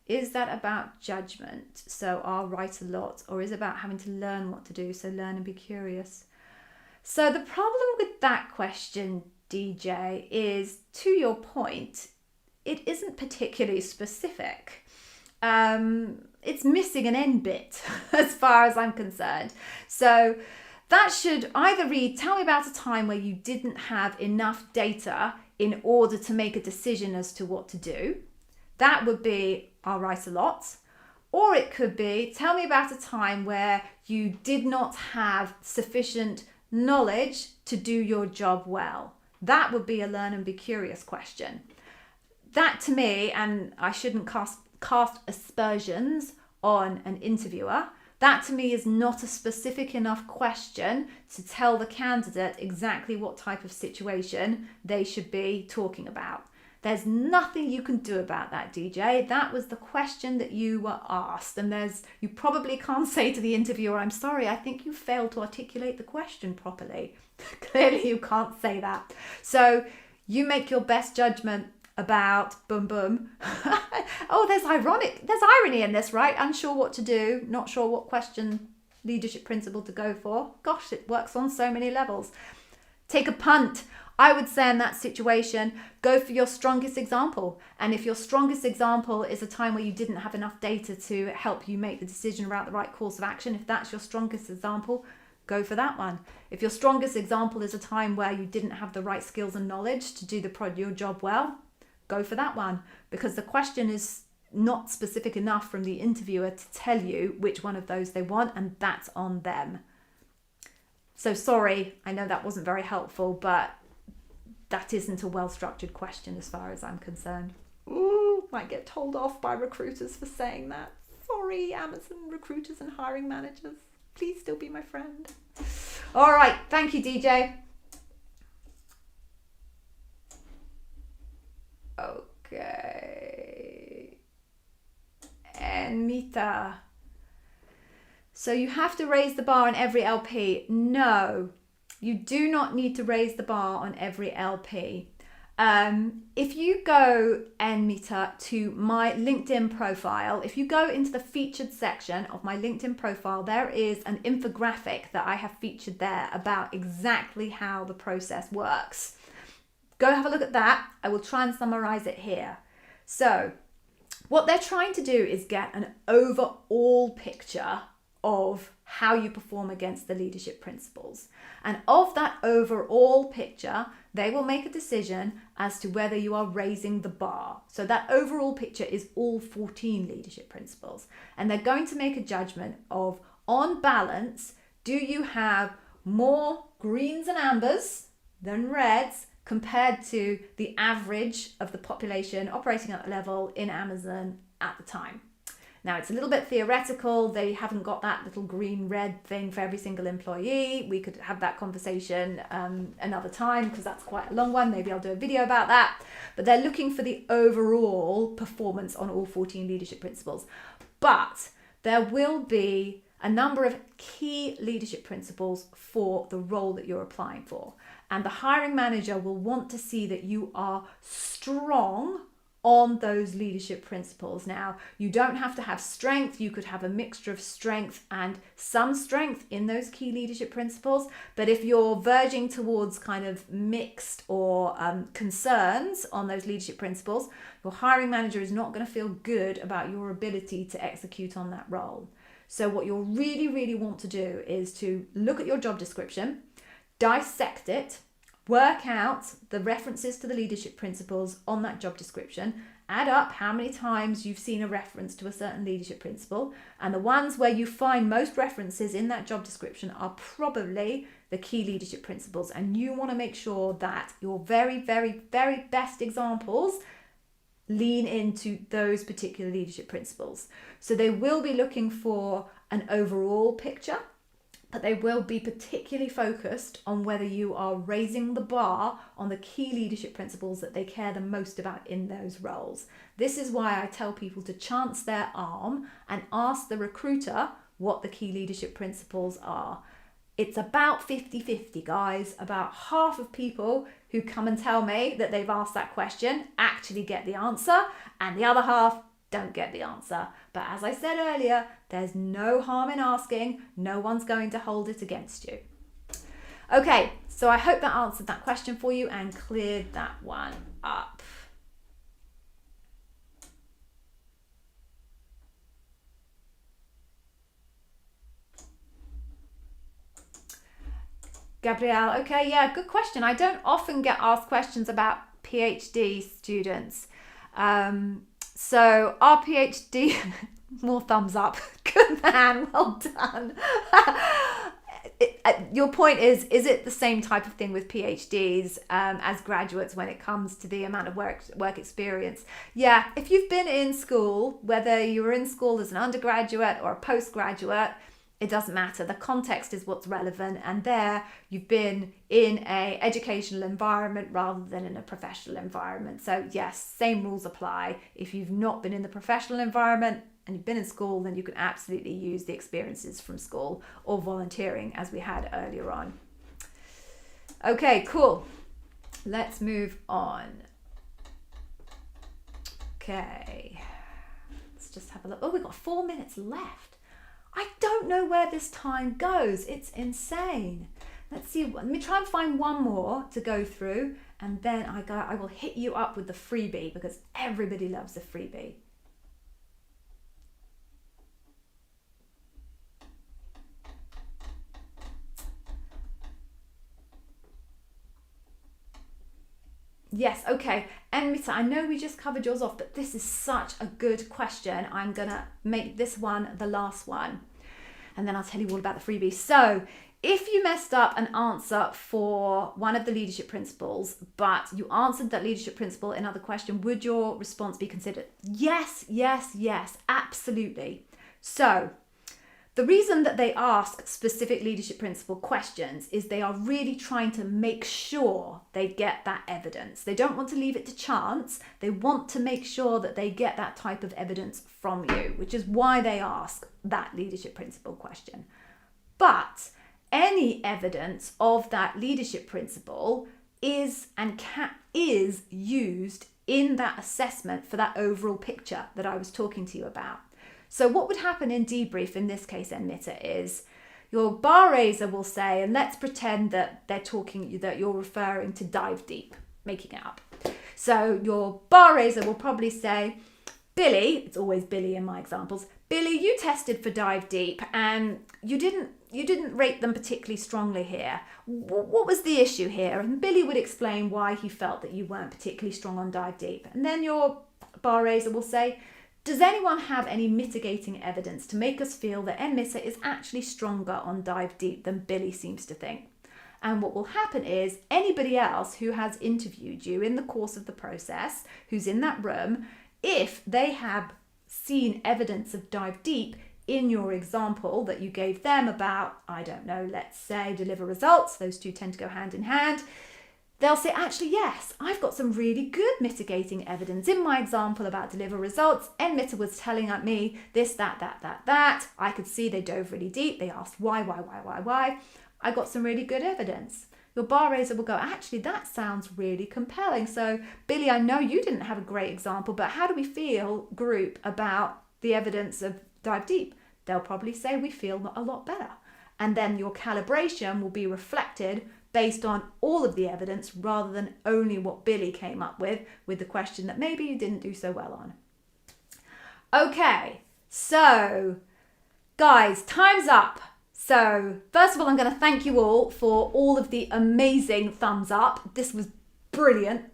Is that about judgment? So I'll write a lot, or is it about having to learn what to do? So learn and be curious. So the problem with that question, DJ, is to your point, it isn't particularly specific. It's missing an end bit as far as I'm concerned. So that should either read, tell me about a time where you didn't have enough data in order to make a decision as to what to do. That would be, I'll write a lot. Or it could be, tell me about a time where you did not have sufficient knowledge to do your job well. That would be a learn and be curious question. That to me, and I shouldn't cast aspersions on an interviewer, that to me is not a specific enough question to tell the candidate exactly what type of situation they should be talking about. There's nothing you can do about that, DJ. That was the question that you were asked, and you probably can't say to the interviewer, I'm sorry, I think you failed to articulate the question properly. Clearly you can't say that. So you make your best judgment about boom boom. Oh, there's irony in this, right? Unsure what to do, not sure what question leadership principle to go for. Gosh, it works on so many levels. Take a punt. I would say in that situation, go for your strongest example. And if your strongest example is a time where you didn't have enough data to help you make the decision about the right course of action, if that's your strongest example, go for that one. If your strongest example is a time where you didn't have the right skills and knowledge to do your job well, go for that one, because the question is not specific enough from the interviewer to tell you which one of those they want, and that's on them. So sorry, I know that wasn't very helpful, but that isn't a well-structured question as far as I'm concerned. Ooh, might get told off by recruiters for saying that. Sorry, Amazon recruiters and hiring managers. Please still be my friend. All right, thank you, DJ. Okay. Anita. So you have to raise the bar on every LP. No, you do not need to raise the bar on every LP. If you go, Anita, to my LinkedIn profile, if you go into the featured section of my LinkedIn profile, there is an infographic that I have featured there about exactly how the process works. Go have a look at that. I will try and summarize it here. So what they're trying to do is get an overall picture of how you perform against the leadership principles. And of that overall picture, they will make a decision as to whether you are raising the bar. So that overall picture is all 14 leadership principles. And they're going to make a judgment of, on balance, do you have more greens and ambers than reds compared to the average of the population operating at the level in Amazon at the time? Now, it's a little bit theoretical. They haven't got that little green-red thing for every single employee. We could have that conversation another time because that's quite a long one. Maybe I'll do a video about that. But they're looking for the overall performance on all 14 leadership principles. But there will be a number of key leadership principles for the role that you're applying for. And the hiring manager will want to see that you are strong on those leadership principles. Now, you don't have to have strength. You could have a mixture of strength and some strength in those key leadership principles. But if you're verging towards kind of mixed or concerns on those leadership principles, your hiring manager is not going to feel good about your ability to execute on that role. So what you'll really, really want to do is to look at your job description, dissect it, work out the references to the leadership principles on that job description, add up how many times you've seen a reference to a certain leadership principle, and the ones where you find most references in that job description are probably the key leadership principles. And you want to make sure that your very, very, very best examples lean into those particular leadership principles. So they will be looking for an overall picture, but they will be particularly focused on whether you are raising the bar on the key leadership principles that they care the most about in those roles. This is why I tell people to chance their arm and ask the recruiter what the key leadership principles are. It's about 50-50, guys. About half of people who come and tell me that they've asked that question actually get the answer, and the other half don't get the answer. But as I said earlier, there's no harm in asking. No one's going to hold it against you. Okay, so I hope that answered that question for you and cleared that one up. Gabrielle, okay, yeah, good question. I don't often get asked questions about PhD students. So our PhD, more thumbs up. Good man, well done. Your point is it the same type of thing with PhDs as graduates when it comes to the amount of work experience? Yeah, if you've been in school, whether you were in school as an undergraduate or a postgraduate, it doesn't matter. The context is what's relevant, and there you've been in a educational environment rather than in a professional environment. So yes, same rules apply. If you've not been in the professional environment and you've been in school, then you can absolutely use the experiences from school or volunteering as we had earlier on. Okay, cool. Let's move on. Okay, let's just have a look. Oh, we've got 4 minutes left. I don't know where this time goes. It's insane. Let's see. Let me try and find one more to go through, and then I will hit you up with the freebie because everybody loves a freebie. Yes, okay. And Mita, I know we just covered yours off, but this is such a good question. I'm going to make this one the last one, and then I'll tell you all about the freebie. So if you messed up an answer for one of the leadership principles, but you answered that leadership principle in another question, would your response be considered? Yes, yes, yes, absolutely. So the reason that they ask specific leadership principle questions is they are really trying to make sure they get that evidence. They don't want to leave it to chance. They want to make sure that they get that type of evidence from you, which is why they ask that leadership principle question. But any evidence of that leadership principle is used in that assessment for that overall picture that I was talking to you about. So what would happen in debrief in this case, Enmita, is your bar raiser will say, and let's pretend that that you're referring to dive deep, making it up. So your bar raiser will probably say, Billy, it's always Billy in my examples, Billy, you tested for dive deep and you didn't rate them particularly strongly here. What was the issue here? And Billy would explain why he felt that you weren't particularly strong on dive deep. And then your bar raiser will say, does anyone have any mitigating evidence to make us feel that Enmita is actually stronger on dive deep than Billy seems to think? And what will happen is anybody else who has interviewed you in the course of the process, who's in that room, if they have seen evidence of dive deep in your example that you gave them about, I don't know, let's say deliver results, those two tend to go hand in hand, they'll say, actually, yes, I've got some really good mitigating evidence. In my example about deliver results, Enmita was telling me this, that. I could see they dove really deep. They asked why. I got some really good evidence. Your bar raiser will go, actually, that sounds really compelling. So, Billy, I know you didn't have a great example, but how do we feel, group, about the evidence of dive deep? They'll probably say we feel a lot better. And then your calibration will be reflected based on all of the evidence rather than only what Billy came up with the question that maybe you didn't do so well on. Okay, so guys, time's up. So first of all, I'm going to thank you all for all of the amazing thumbs up. This was brilliant,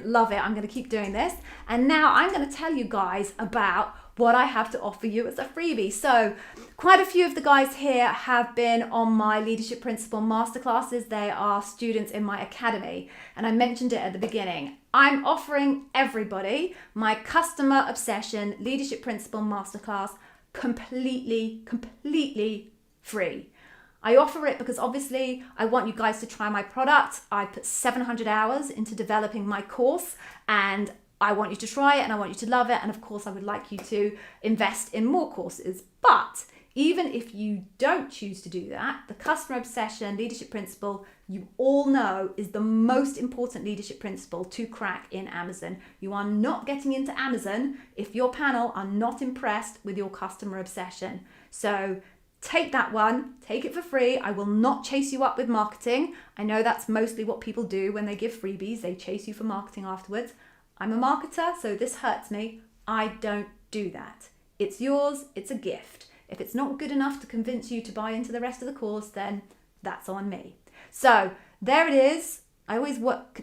love it. I'm going to keep doing this. And now I'm going to tell you guys about what I have to offer you as a freebie. So quite a few of the guys here have been on my leadership principle masterclasses. They are students in my academy. And I mentioned it at the beginning. I'm offering everybody my customer obsession leadership principle masterclass completely free. I offer it because obviously I want you guys to try my product. I put 700 hours into developing my course and I want you to try it and I want you to love it. And of course, I would like you to invest in more courses. But even if you don't choose to do that, the customer obsession leadership principle, you all know, is the most important leadership principle to crack in Amazon. You are not getting into Amazon if your panel are not impressed with your customer obsession. So take that one, take it for free. I will not chase you up with marketing. I know that's mostly what people do when they give freebies. They chase you for marketing afterwards. I'm a marketer, so this hurts me. I don't do that. It's yours, it's a gift. If it's not good enough to convince you to buy into the rest of the course, then that's on me. So there it is. I always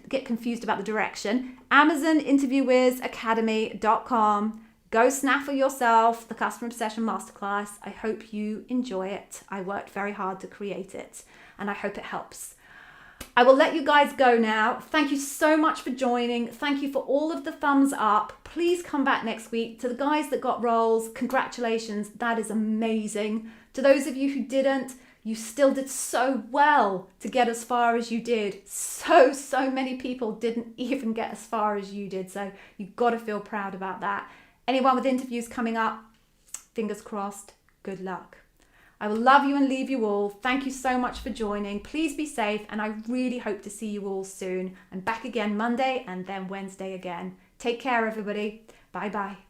get confused about the direction. AmazonInterviewWizAcademy.com. Go snaffle yourself the Customer Obsession Masterclass. I hope you enjoy it. I worked very hard to create it, and I hope it helps. I will let you guys go now. Thank you so much for joining. Thank you for all of the thumbs up. Please come back next week. To the guys that got roles, congratulations. That is amazing. To those of you who didn't, you still did so well to get as far as you did. So many people didn't even get as far as you did. So you've got to feel proud about that. Anyone with interviews coming up, fingers crossed, good luck. I will love you and leave you all. Thank you so much for joining. Please be safe, and I really hope to see you all soon. I'm back again Monday and then Wednesday again. Take care, everybody. Bye. Bye bye.